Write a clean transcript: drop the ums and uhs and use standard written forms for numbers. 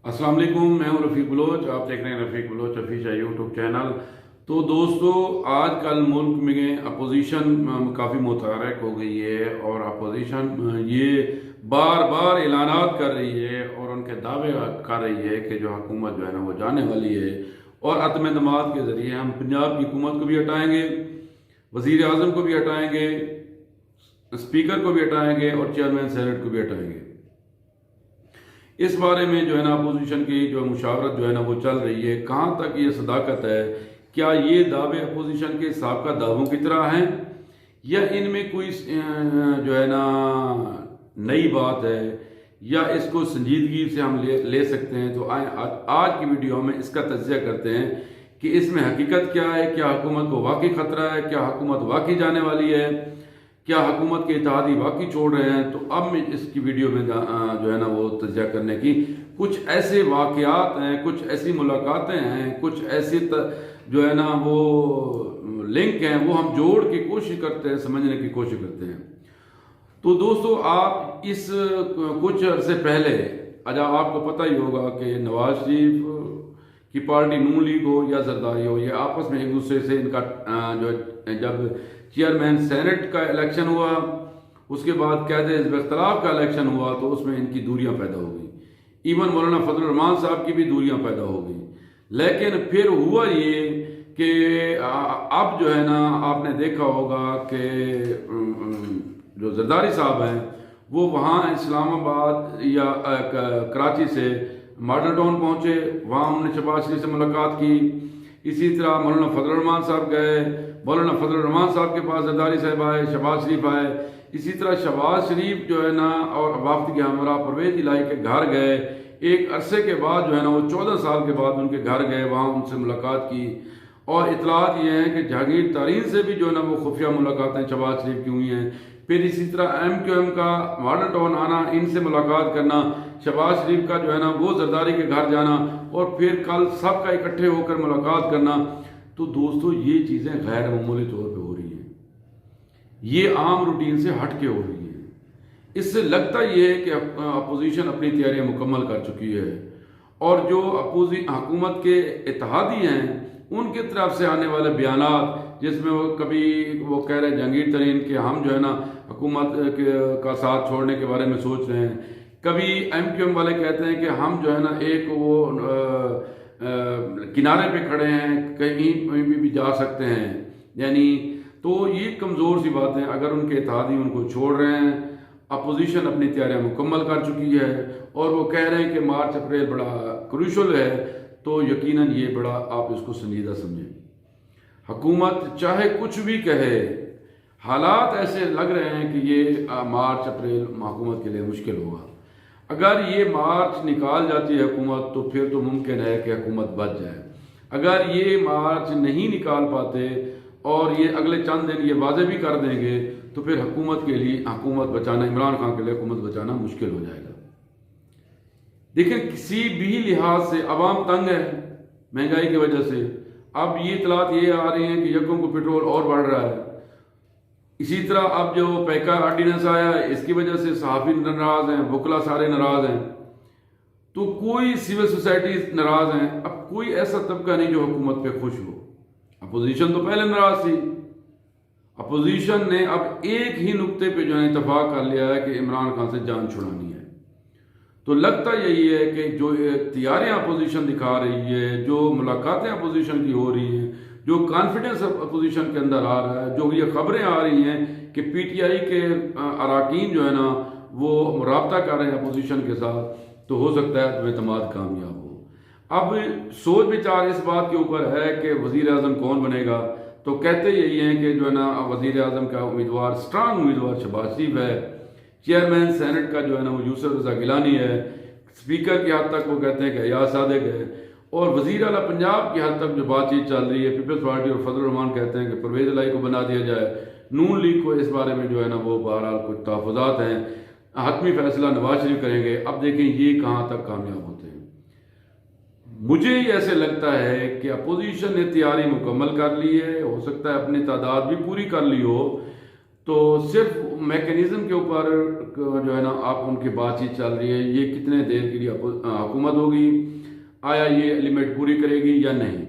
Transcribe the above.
अस्सलाम वालेकुम, मैं हूं रफ़ीक बलोच। आप देख रहे हैं रफ़ीक बलोच ऑफिशियल यूट्यूब चैनल। तो दोस्तों, आजकल मुल्क में अपोजिशन काफ़ी मुतहरक हो गई है और अपोजिशन ये बार बार ऐलानात कर रही है और उनके दावे कर रही है कि जो हुकूमत जो है ना वो जाने वाली है और अदम दमाद के ज़रिए हम पंजाब की हुकूमत को भी हटाएंगे, वज़ीर आज़म को भी हटाएंगे, स्पीकर को भी हटाएंगे और चेयरमैन सेनेट को भी हटाएंगे। इस बारे में जो है ना अपोजिशन की जो मुशावरत जो है ना वो चल रही है। कहाँ तक ये सदाकत है? क्या ये दावे अपोजिशन के साबका दावों की तरह हैं या इनमें कोई जो है ना नई बात है या इसको संजीदगी से हम ले सकते हैं? तो आज की वीडियो में इसका तज्जिया करते हैं कि इसमें हकीकत क्या है। क्या हुकूमत को वाकई खतरा है? क्या हुकूमत वाकई जाने वाली है? क्या हुकूमत के इत्तेहादी वाकई छोड़ रहे हैं? तो अब मैं इसकी वीडियो में जो है ना वो तज्जिया करने की कुछ ऐसे वाक़यात हैं, कुछ ऐसी मुलाकातें हैं, कुछ ऐसी जो है ना वो लिंक हैं, वो हम जोड़ के कोशिश करते हैं, समझने की कोशिश करते हैं। तो दोस्तों, आप इस कुछ अरसे पहले आपको पता ही होगा कि नवाज शरीफ की पार्टी नून लीग हो या जरदारी हो, ये आपस में एक दूसरे से इनका जो जब चेयरमैन सेनेट का इलेक्शन हुआ, उसके बाद कायदे हिज़्ब इख्तिलाफ का इलेक्शन हुआ, तो उसमें इनकी दूरियां पैदा हो गई। इवन मौलाना फजलुर रहमान साहब की भी दूरियां पैदा हो गई। लेकिन फिर हुआ ये कि अब जो है ना आपने देखा होगा कि जो जरदारी साहब हैं वो वहाँ इस्लामाबाद या कराची से मॉडल टाउन पहुँचे, वहाँ उन्होंने शहबाज शरीफ से मुलाकात की। इसी तरह मौलाना फजलुर रहमान साहब गए, मौलाना फजलुर रहमान साहब के पास जरदारी साहब आए, शहबाज शरीफ आए। इसी तरह शहबाज शरीफ जो है ना और वफ्द के हमरा परवेज इलाही के घर गए। एक अरसे के बाद जो है ना वो 14 साल के बाद उनके घर गए, वहाँ उनसे मुलाकात की और इतलात ये हैं कि जहांगीर तरीन से भी जो है ना वो खुफिया मुलाकातें शहबाज शरीफ की हुई हैं। फिर इसी तरह MQM का मॉडल टाउन आना, इनसे मुलाकात करना, शहबाज शरीफ का जो है ना वो जरदारी के घर जाना और फिर कल सबका इकट्ठे होकर मुलाकात करना। तो दोस्तों, ये चीज़ें गैर मामूली तौर पे हो रही हैं, ये आम रूटीन से हट के हो रही हैं। इससे लगता ये है कि अपोजिशन अपनी तैयारियां मुकम्मल कर चुकी है और जो हुकूमत के इत्तेहादी हैं उनके तरफ से आने वाले बयानात, जिसमें वो कभी वो कह रहे हैं जहांगीर तरीन कि हम जो है ना हुकूमत का साथ छोड़ने के बारे में सोच रहे हैं, कभी MQM वाले कहते हैं कि हम जो है ना एक वो किनारे पे खड़े हैं, कहीं भी जा सकते हैं। यानी तो ये कमज़ोर सी बात है। अगर उनके इत्तेहादी उनको छोड़ रहे हैं, अपोजिशन अपनी तैयारियां मुकम्मल कर चुकी है और वो कह रहे हैं कि मार्च अप्रैल बड़ा क्रूशल है, तो यकीनन ये बड़ा आप इसको संजीदा समझें। हुकूमत चाहे कुछ भी कहे, हालात ऐसे लग रहे हैं कि ये मार्च अप्रैल हुकूमत के लिए मुश्किल होगा। अगर ये मार्च निकाल जाती है हुकूमत तो फिर तो मुमकिन है कि हुकूमत बच जाए। अगर ये मार्च नहीं निकाल पाते और ये अगले चंद दिन ये वाजे भी कर देंगे तो फिर हुकूमत बचाना, इमरान खान के लिए हुकूमत बचाना मुश्किल हो जाएगा। लेकिन किसी भी लिहाज से अवाम तंग है महंगाई की वजह से। अब ये इतलात ये आ रही हैं कि यकम को पेट्रोल और बढ़ रहा है। इसी तरह अब जो पैका ऑर्डिनेंस आया है इसकी वजह से सहाफ़ी नाराज हैं, वकला सारे नाराज हैं, तो कोई सिविल सोसाइटी नाराज हैं। अब कोई ऐसा तबका नहीं जो हुकूमत पे खुश हो। अपोजिशन तो पहले नाराज थी। अपोजिशन ने अब एक ही नुक्ते पे जो है इतफाक कर लिया है कि इमरान खान से जान छुड़ानी है। तो लगता यही है कि जो तैयारियां अपोजिशन दिखा रही है, जो मुलाकातें अपोजिशन की हो रही हैं, जो कॉन्फिडेंस अपोजिशन के अंदर आ रहा है, जो ये खबरें आ रही हैं कि PTI के अरकान जो है ना वो राब्ता कर रहे हैं अपोजिशन के साथ, तो हो सकता है तो एतमाद कामयाब हो। अब सोच विचार इस बात के ऊपर है कि वज़ीर आज़म कौन बनेगा। तो कहते यही हैं कि जो है ना वज़ीर आज़म का उम्मीदवार, स्ट्रांग उम्मीदवार शहबाज शरीफ है। चेयरमैन सेनेट का जो है ना वो यूसुफ रज़ा गिलानी है। स्पीकर की हद तक वो कहते हैं कि अयाज सादिक है। और वज़ीर आला पंजाब की हद तक जो बातचीत चल रही है, पीपल्स पार्टी और फजलुर रहमान कहते हैं कि परवेज इलाही को बना दिया जाए। नून लीग को इस बारे में जो है ना वो बहरहाल कुछ तहफ़्फ़ुज़ात हैं, हतमी फैसला नवाज शरीफ करेंगे। अब देखें ये कहाँ तक कामयाब होते हैं। मुझे ऐसे लगता है कि अपोजिशन ने तैयारी मुकम्मल कर ली है, हो सकता है अपनी तादाद भी पूरी कर ली हो। تو صرف میکنزم کے اوپر جو ہے نا آپ ان کی بات چیت چل رہی ہے، یہ کتنے دیر کے لیے حکومت ہوگی، آیا یہ لمٹ پوری کرے گی یا نہیں۔